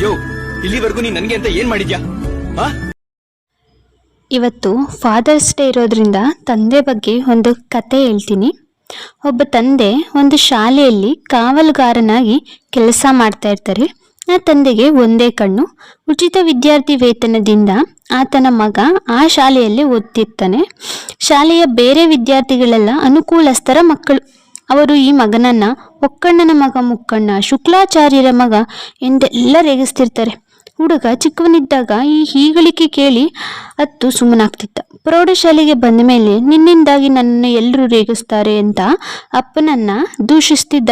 ಯೋ, ಇಲ್ಲಿವರೆಗೂ ನೀನ್ ನನ್ಗೆ ಅಂತ ಏನ್ ಮಾಡಿದ್ಯಾ? ಇವತ್ತು ಫಾದರ್ಸ್ ಡೇ ಇರೋದ್ರಿಂದ ತಂದೆ ಬಗ್ಗೆ ಒಂದು ಕತೆ ಹೇಳ್ತೀನಿ. ಒಬ್ಬ ತಂದೆ ಒಂದು ಶಾಲೆಯಲ್ಲಿ ಕಾವಲುಗಾರನಾಗಿ ಕೆಲಸ ಮಾಡ್ತಾ ಇರ್ತಾರೆ. ಆ ತಂದೆಗೆ ಒಂದೇ ಕಣ್ಣು. ಉಚಿತ ವಿದ್ಯಾರ್ಥಿ ವೇತನದಿಂದ ಆತನ ಮಗ ಆ ಶಾಲೆಯಲ್ಲಿ ಓದ್ತಿರ್ತಾನೆ. ಶಾಲೆಯ ಬೇರೆ ವಿದ್ಯಾರ್ಥಿಗಳೆಲ್ಲ ಅನುಕೂಲಸ್ಥರ ಮಕ್ಕಳು. ಅವರು ಈ ಮಗನನ್ನ ಒಕ್ಕಣ್ಣನ ಮಗ ಮುಕ್ಕಣ್ಣ, ಶುಕ್ಲಾಚಾರ್ಯರ ಮಗ ಎಂದೆಲ್ಲ ರೇಗಿಸ್ತಿರ್ತಾರೆ. ಹುಡುಗ ಚಿಕ್ಕವನಿದ್ದಾಗ ಈ ಹೀಗಳಿಕೆ ಕೇಳಿ ಅತ್ತು ಸುಮ್ಮನಾಗ್ತಿದ್ದ. ಪ್ರೌಢಶಾಲೆಗೆ ಬಂದ ಮೇಲೆ ನಿನ್ನಿಂದಾಗಿ ನನ್ನನ್ನು ಎಲ್ಲರೂ ರೇಗಿಸ್ತಾರೆ ಅಂತ ಅಪ್ಪನನ್ನ ದೂಷಿಸ್ತಿದ್ದ.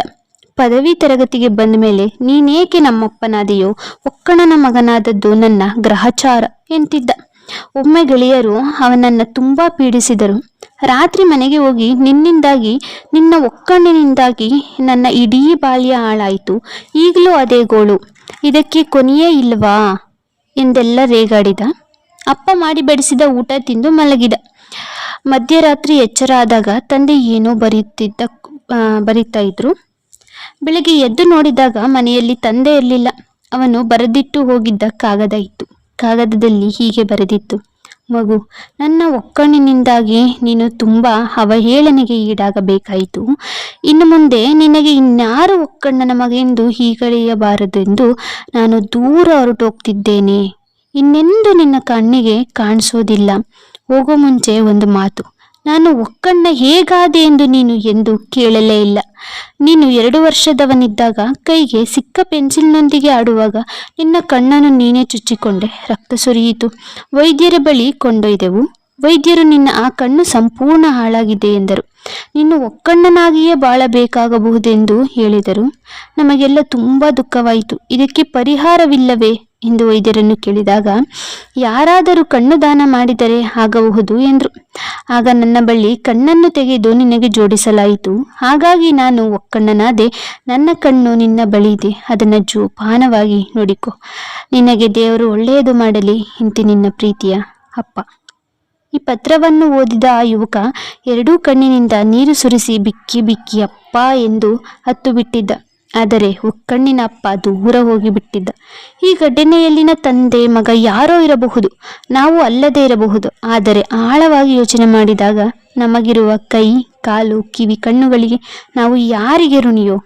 ಪದವಿ ತರಗತಿಗೆ ಬಂದ ಮೇಲೆ ನೀನೇಕೆ ನಮ್ಮಪ್ಪನಾದೆಯೋ, ಒಕ್ಕಣ್ಣನ ಮಗನಾದದ್ದು ನನ್ನ ಗ್ರಹಚಾರ ಎಂತಿದ್ದ. ಒಮ್ಮೆ ಗೆಳೆಯರು ಅವನನ್ನು ತುಂಬಾ ಪೀಡಿಸಿದರು. ರಾತ್ರಿ ಮನೆಗೆ ಹೋಗಿ ನಿನ್ನಿಂದಾಗಿ, ನಿನ್ನ ಒಕ್ಕಣ್ಣಿನಿಂದಾಗಿ ನನ್ನ ಇಡೀ ಬಾಲ್ಯ ಹಾಳಾಯಿತು, ಈಗಲೂ ಅದೇ ಗೋಳು, ಇದಕ್ಕೆ ಕೊನೆಯೇ ಇಲ್ವಾ ಎಂದೆಲ್ಲ ರೇಗಾಡಿದ. ಅಪ್ಪ ಮಾಡಿ ಬಡಿಸಿದ ಊಟ ತಿಂದು ಮಲಗಿದ. ಮಧ್ಯರಾತ್ರಿ ಎಚ್ಚರ ಆದಾಗ ತಂದೆ ಏನೋ ಬರೀತಾ ಇದ್ರು. ಬೆಳಗ್ಗೆ ಎದ್ದು ನೋಡಿದಾಗ ಮನೆಯಲ್ಲಿ ತಂದೆ ಇರಲಿಲ್ಲ. ಅವನು ಬರೆದಿಟ್ಟು ಹೋಗಿದ್ದ ಕಾಗದ ಇತ್ತು. ಕಾಗದದಲ್ಲಿ ಹೀಗೆ ಬರೆದಿತ್ತು: ಮಗು, ನನ್ನ ಒಕ್ಕಣ್ಣಿನಿಂದಾಗಿ ನೀನು ತುಂಬ ಅವಹೇಳನೆಗೆ ಈಡಾಗಬೇಕಾಯಿತು. ಇನ್ನು ಮುಂದೆ ನಿನಗೆ ಇನ್ಯಾರು ಒಕ್ಕಣ್ಣನ ಮಗೆಂದು ಹೀಗಳೆಯಬಾರದೆಂದು ನಾನು ದೂರ ಹೊರಟೋಗ್ತಿದ್ದೇನೆ. ಇನ್ನೆಂದು ನಿನ್ನ ಕಣ್ಣಿಗೆ ಕಾಣಿಸೋದಿಲ್ಲ. ಹೋಗೋ ಮುಂಚೆ ಒಂದು ಮಾತು, ನಾನು ಒಕ್ಕಣ್ಣ ಹೇಗಾದೆ ಎಂದು ನೀನು ಎಂದು ಕೇಳಲೇ ಇಲ್ಲ. ನೀನು 2 ವರ್ಷದವನಿದ್ದಾಗ ಕೈಗೆ ಸಿಕ್ಕ ಪೆನ್ಸಿಲ್ನೊಂದಿಗೆ ಆಡುವಾಗ ನಿನ್ನ ಕಣ್ಣನ್ನು ನೀನೇ ಚುಚ್ಚಿಕೊಂಡೆ, ರಕ್ತ ಸುರಿಯಿತು. ವೈದ್ಯರ ಬಳಿ ಕೊಂಡೊಯ್ದೆವು. ವೈದ್ಯರು ನಿನ್ನ ಆ ಕಣ್ಣು ಸಂಪೂರ್ಣ ಹಾಳಾಗಿದೆ ಎಂದರು. ನೀನು ಒಕ್ಕಣ್ಣನಾಗಿಯೇ ಬಾಳಬೇಕಾಗಬಹುದೆಂದು ಹೇಳಿದರು. ನಮಗೆಲ್ಲ ತುಂಬ ದುಃಖವಾಯಿತು. ಇದಕ್ಕೆ ಪರಿಹಾರವಿಲ್ಲವೇ ಎಂದು ವೈದ್ಯರನ್ನು ಕೇಳಿದಾಗ, ಯಾರಾದರೂ ಕಣ್ಣು ದಾನ ಮಾಡಿದರೆ ಆಗಬಹುದು ಎಂದರು. ಆಗ ನನ್ನ ಬಳಿ ಕಣ್ಣನ್ನು ತೆಗೆದು ನಿನಗೆ ಜೋಡಿಸಲಾಯಿತು. ಹಾಗಾಗಿ ನಾನು ಒಕ್ಕಣ್ಣನಾದೆ. ನನ್ನ ಕಣ್ಣು ನಿನ್ನ ಬಳಿ ಇದೆ, ಅದನ್ನು ಜೋಪಾನವಾಗಿ ನೋಡಿಕೊ. ನಿನಗೆ ದೇವರು ಒಳ್ಳೆಯದು ಮಾಡಲಿ. ಇಂತಿ ನಿನ್ನ ಪ್ರೀತಿಯ ಅಪ್ಪ. ಈ ಪತ್ರವನ್ನು ಓದಿದ ಆ ಯುವಕ 2 ಕಣ್ಣಿನಿಂದ ನೀರು ಸುರಿಸಿ ಬಿಕ್ಕಿ ಬಿಕ್ಕಿ ಅಪ್ಪ ಎಂದು ಹತ್ತು ಬಿಟ್ಟಿದ್ದ. ಆದರೆ ಒಕ್ಕಣ್ಣಿನ ಅಪ್ಪ ದೂರ ಹೋಗಿಬಿಟ್ಟಿದ್ದ. ಈ ಘಟನೆಯಲ್ಲಿನ ತಂದೆ ಮಗ ಯಾರೋ ಇರಬಹುದು, ನಾವು ಅಲ್ಲದೇ ಇರಬಹುದು. ಆದರೆ ಆಳವಾಗಿ ಯೋಚನೆ ಮಾಡಿದಾಗ ನಮಗಿರುವ ಕೈ, ಕಾಲು, ಕಿವಿ, ಕಣ್ಣುಗಳಿಗೆ ನಾವು ಯಾರಿಗೆ ಋಣಿಯೋ?